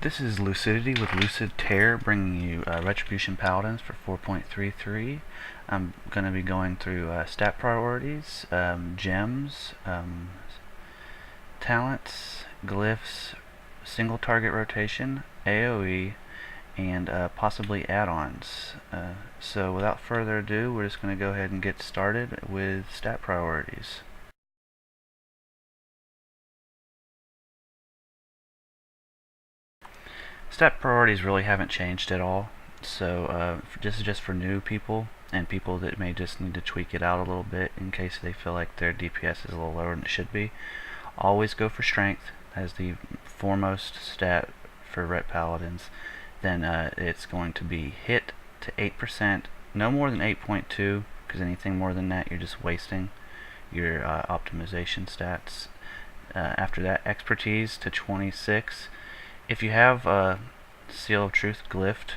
This is Lucidity with Lucid Tear, bringing you Retribution Paladins for 4.33. I'm going to be going through stat priorities, gems, talents, glyphs, single target rotation, AoE, and possibly add-ons. So without further ado, we're just going to go ahead and get started with stat priorities. Stat priorities really haven't changed at all, so this is just for new people and people that may just need to tweak it out a little bit in case they feel like their DPS is a little lower than it should be. Always go for strength as the foremost stat for Ret Paladins. Then it's going to be hit to 8%, no more than 8.2, because anything more than that you're just wasting your optimization stats. After that, expertise to 26. If you have Seal of Truth glyphed,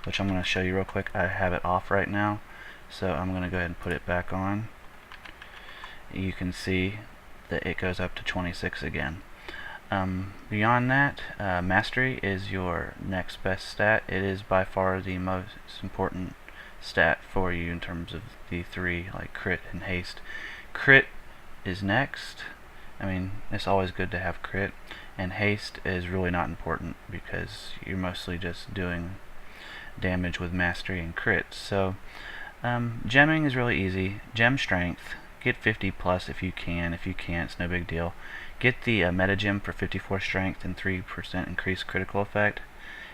which I'm going to show you real quick, I have it off right now, so I'm going to go ahead and put it back on. You can see that it goes up to 26 again. Beyond that, Mastery is your next best stat. It is by far the most important stat for you in terms of the three, like crit and haste. Crit is next. I mean, it's always good to have crit, and haste is really not important because you're mostly just doing damage with mastery and crit. So gemming is really easy. Gem strength, get 50 plus if you can. If you can't, it's no big deal. Get the meta gem for 54 strength and 3% increased critical effect.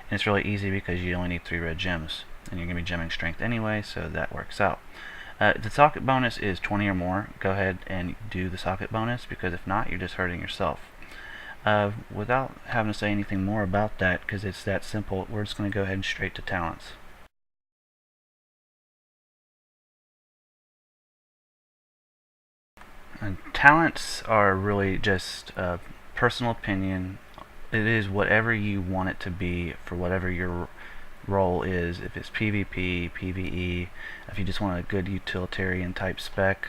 And it's really easy because you only need 3 red gems, and you're going to be gemming strength anyway, so that works out. The socket bonus is 20 or more. Go ahead and do the socket bonus, because if not, you're just hurting yourself. Without having to say anything more about that, because it's that simple, we're just going to go ahead and straight to talents. Talents are really just personal opinion. It is whatever you want it to be for whatever your role is. If it's PvP, PvE, if you just want a good utilitarian type spec,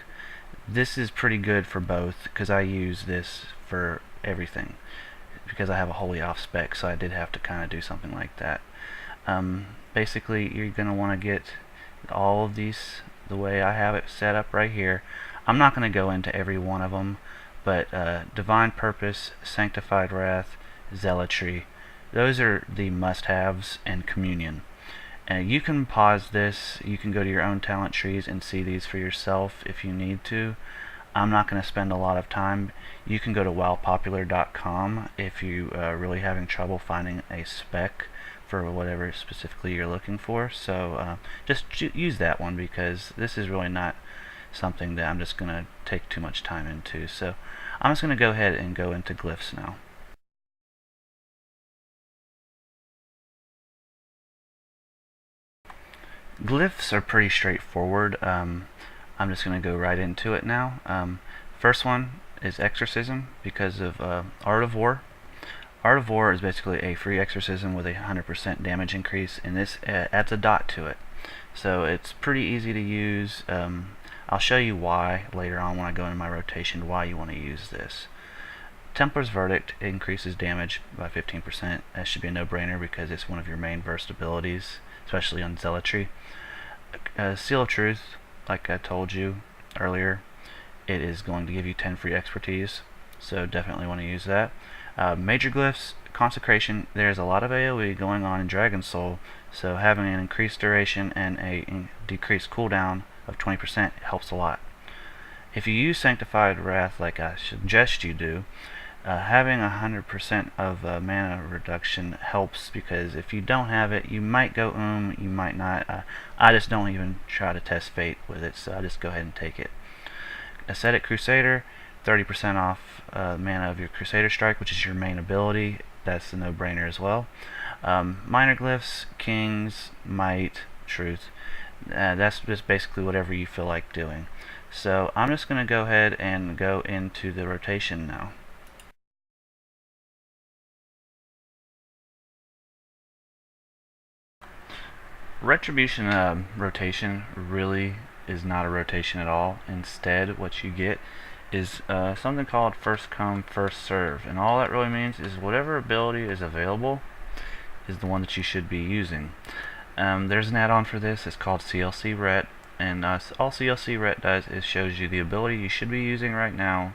this is pretty good for both, because I use this for everything because I have a wholly off spec, so I did have to kind of do something like that. Basically, you're going to want to get all of these the way I have it set up right here. I'm not going to go into every one of them, but Divine Purpose, Sanctified Wrath, Zealotry, those are the must-haves, and Communion. You can pause this, you can go to your own talent trees and see these for yourself if you need to. I'm not going to spend a lot of time. You can go to wildpopular.com if you are really having trouble finding a spec for whatever specifically you're looking for. So just use that one, because this is really not something that I'm just going to take too much time into. So I'm just going to go ahead and go into glyphs now. Glyphs are pretty straightforward. I'm just going to go right into it now. First one is Exorcism, because of Art of War. Art of War is basically a free exorcism with a 100% damage increase, and this adds a dot to it. So it's pretty easy to use. I'll show you why later on when I go into my rotation, why you want to use this. Templar's Verdict increases damage by 15%. That should be a no-brainer because it's one of your main versed abilities, especially on Zealotry. Seal of Truth, like I told you earlier, it is going to give you 10 free expertise, so definitely want to use that. Major Glyphs, Consecration, there's a lot of AoE going on in Dragon Soul, so having an increased duration and a decreased cooldown of 20% helps a lot. If you use Sanctified Wrath like I suggest you do, having 100% of mana reduction helps, because if you don't have it, you might go you might not. I just don't even try to test fate with it, so I just go ahead and take it. Ascetic Crusader, 30% off mana of your Crusader Strike, which is your main ability. That's a no-brainer as well. Minor Glyphs, Kings, Might, Truth. That's just basically whatever you feel like doing. So I'm just going to go ahead and go into the rotation now. Retribution rotation really is not a rotation at all. Instead, what you get is something called first come, first serve, and all that really means is whatever ability is available, is the one that you should be using. There's an add-on for this. It's called CLC Ret, and all CLC Ret does is shows you the ability you should be using right now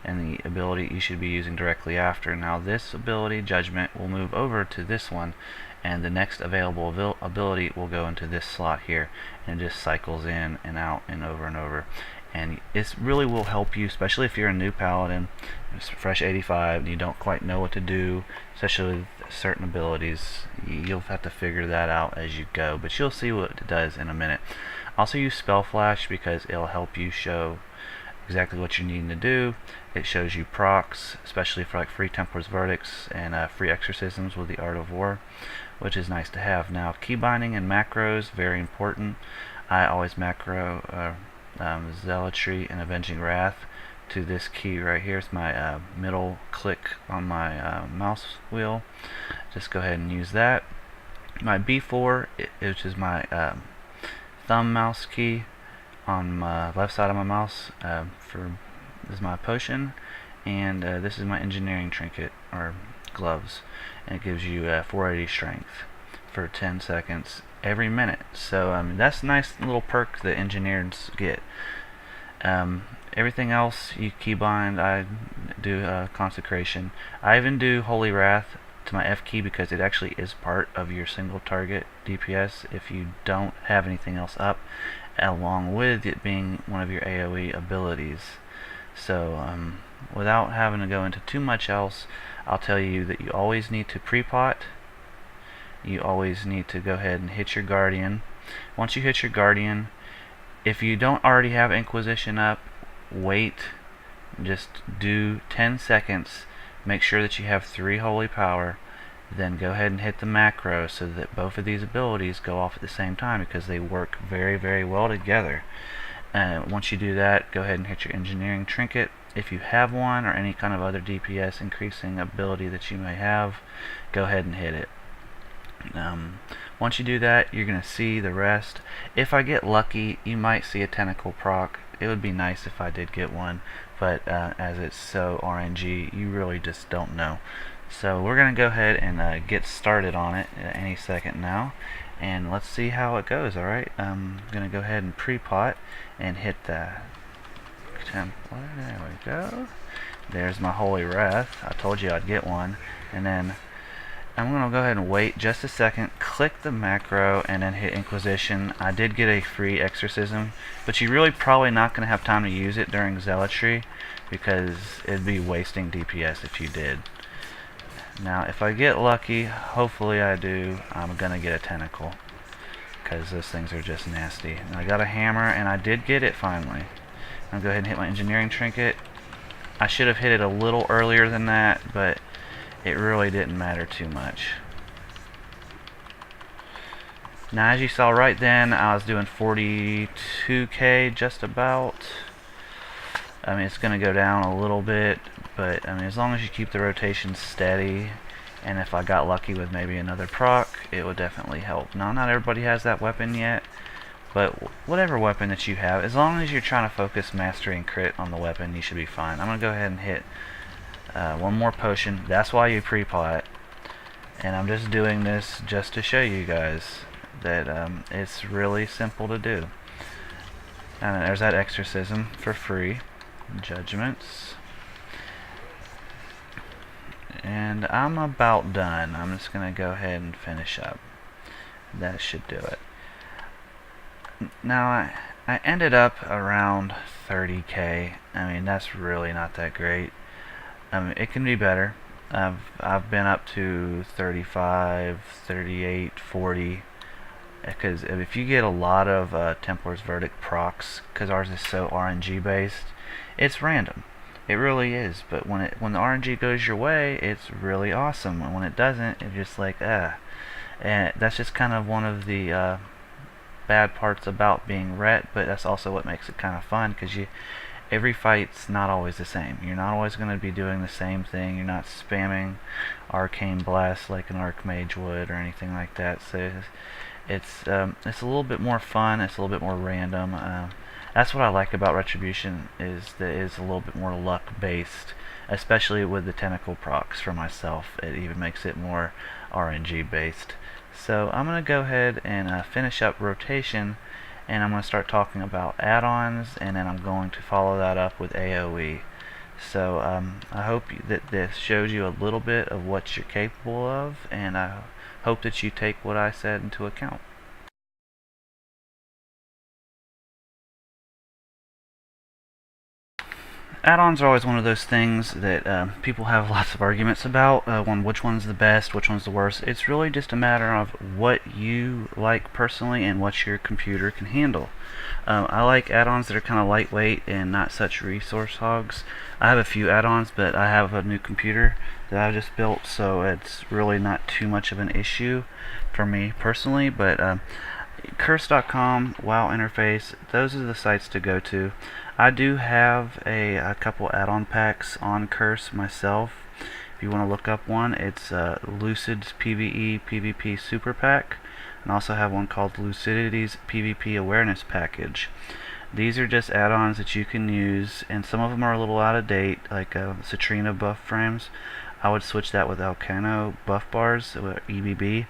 and the ability you should be using directly after. Now this ability, Judgment, will move over to this one, and the next available ability will go into this slot here, and it just cycles in and out and over, and it really will help you, especially if you're a new paladin, it's fresh 85 and you don't quite know what to do, especially with certain abilities. You'll have to figure that out as you go, but you'll see what it does in a minute. Also use Spell Flash because it'll help you show exactly what you're needing to do. It shows you procs, especially for like free Templar's Verdicts and free exorcisms with the Art of War, which is nice to have. Now, key binding and macros, very important. I always macro Zealotry and Avenging Wrath to this key right here. It's my middle click on my mouse wheel. Just go ahead and use that. My B4, which is my thumb mouse key on my left side of my mouse, this is my potion, and this is my engineering trinket or gloves, and it gives you 480 strength for 10 seconds every minute. So that's a nice little perk that engineers get. Everything else you keybind. I do consecration. I even do Holy Wrath to my F key because it actually is part of your single target DPS if you don't have anything else up, along with it being one of your AoE abilities. So without having to go into too much else, I'll tell you that you always need to pre-pot. You always need to go ahead and hit your Guardian. Once you hit your Guardian, if you don't already have Inquisition up, wait, just do 10 seconds, make sure that you have 3 Holy Power, then go ahead and hit the macro so that both of these abilities go off at the same time, because they work very, very well together. Once you do that, go ahead and hit your Engineering Trinket. If you have one, or any kind of other DPS increasing ability that you may have, go ahead and hit it. Once you do that, you're going to see the rest. If I get lucky, you might see a tentacle proc. It would be nice if I did get one, but as it's so RNG, you really just don't know. So we're going to go ahead and get started on it any second now, and let's see how it goes. Alright, I'm going to go ahead and pre-pot and hit the Templar. There we go. There's my Holy Wrath. I told you I'd get one. And then I'm going to go ahead and wait just a second, click the macro, and then hit Inquisition. I did get a free exorcism, but you're really probably not going to have time to use it during Zealotry, because it'd be wasting DPS if you did. Now, if I get lucky, hopefully I do, I'm going to get a tentacle, because those things are just nasty. And I got a hammer, and I did get it finally. I'm going to go ahead and hit my Engineering Trinket. I should have hit it a little earlier than that, but it really didn't matter too much. Now, as you saw right then, I was doing 42k just about. I mean, it's going to go down a little bit, but I mean, as long as you keep the rotation steady, and if I got lucky with maybe another proc, it would definitely help. Now, not everybody has that weapon yet, but whatever weapon that you have, as long as you're trying to focus mastery and crit on the weapon, you should be fine. I'm going to go ahead and hit one more potion. That's why you pre-pot, and I'm just doing this just to show you guys that it's really simple to do. And there's that exorcism for free. Judgments. And I'm about done. I'm just going to go ahead and finish up. That should do it. Now, I ended up around 30k. I mean, that's really not that great. It can be better. I've been up to 35, 38, 40. Because if you get a lot of Templar's Verdict procs, because ours is so RNG based, it's random. It really is. But when the RNG goes your way, it's really awesome. And when it doesn't, it's just like And that's just kind of one of the bad parts about being Ret. But that's also what makes it kind of fun, because every fight's not always the same. You're not always going to be doing the same thing. You're not spamming Arcane Blast like an Archmage would or anything like that. So it's a little bit more fun. It's a little bit more random. That's what I like about Retribution, is that it's a little bit more luck based, especially with the tentacle procs for myself. It even makes it more RNG based. So I'm going to go ahead and finish up rotation, and I'm going to start talking about add-ons, and then I'm going to follow that up with AoE. So I hope that this shows you a little bit of what you're capable of, and I hope that you take what I said into account. Add-ons are always one of those things that people have lots of arguments about, which one's the best, which one's the worst. It's really just a matter of what you like personally and what your computer can handle. I like add-ons that are kind of lightweight and not such resource hogs. I have a few add-ons, but I have a new computer that I just built, so it's really not too much of an issue for me personally. But curse.com, WoW interface, those are the sites to go to. I do have a couple add-on packs on Curse myself. If you want to look up one, it's Lucid's PvE PvP Super Pack, and also have one called Lucidity's PvP Awareness Package. These are just add-ons that you can use, and some of them are a little out of date, like Citrina buff frames. I would switch that with Alcano buff bars, EBB.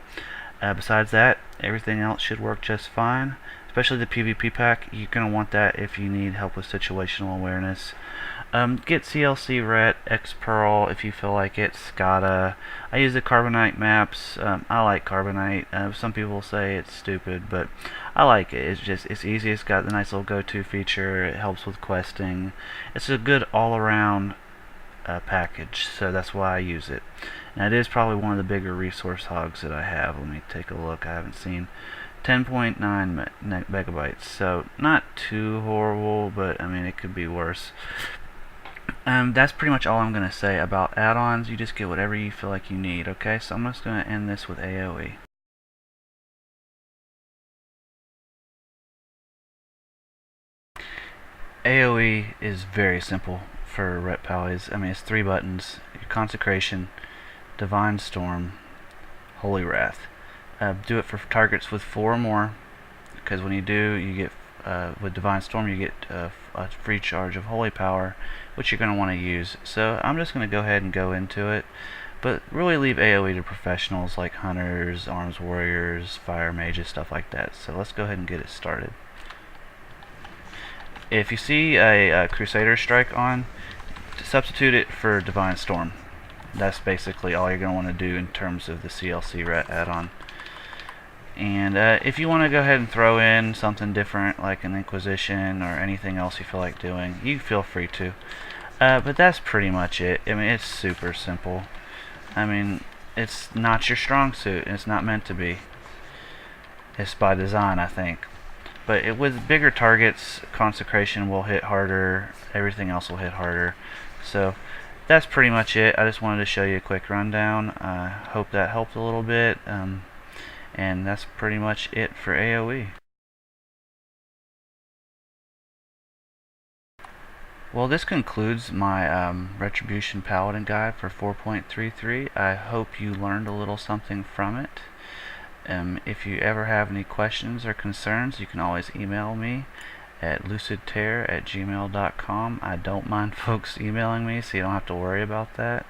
Besides that, everything else should work just fine. Especially the PvP pack, you're going to want that if you need help with situational awareness. Get CLC Ret, X-Pearl if you feel like it, SCADA. I use the Carbonite maps. I like Carbonite. Some people say it's stupid, but I like it. It's easy. It's got the nice little go-to feature. It helps with questing. It's a good all-around package, so that's why I use it. And it is probably one of the bigger resource hogs that I have. Let me take a look. I haven't seen. 10.9 megabytes, so not too horrible, but I mean it could be worse. That's pretty much all I'm going to say about add-ons. You just get whatever you feel like you need, okay? So I'm just going to end this with AoE. AoE is very simple for Ret Pallies. I mean, it's 3 buttons: your Consecration, Divine Storm, Holy Wrath. Do it for targets with 4 or more, because when you do, you get with Divine Storm, you get a free charge of Holy Power, which you're going to want to use. So I'm just going to go ahead and go into it, but really leave AoE to professionals like hunters, arms warriors, fire mages, stuff like that. So let's go ahead and get it started. If you see a Crusader strike on, substitute it for Divine Storm. That's basically all you're going to want to do in terms of the CLC Ret add-on. And if you want to go ahead and throw in something different like an Inquisition or anything else you feel like doing, you feel free to. But that's pretty much it. I mean, it's super simple. I mean, it's not your strong suit, and it's not meant to be. It's by design, I think. But with bigger targets, Consecration will hit harder, everything else will hit harder. So that's pretty much it. I just wanted to show you a quick rundown. I hope that helped a little bit. And that's pretty much it for AoE. Well, this concludes my Retribution Paladin guide for 4.33. I hope you learned a little something from it. If you ever have any questions or concerns, you can always email me at lucidterror@gmail.com. I don't mind folks emailing me, so you don't have to worry about that.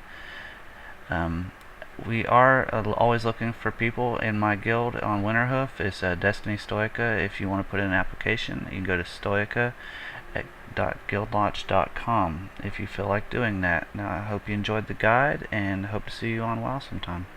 We are always looking for people in my guild on Winterhoof. It's Destiny Stoica. If you want to put in an application, you can go to stoica.guildlaunch.com if you feel like doing that. Now, I hope you enjoyed the guide, and hope to see you on WoW sometime.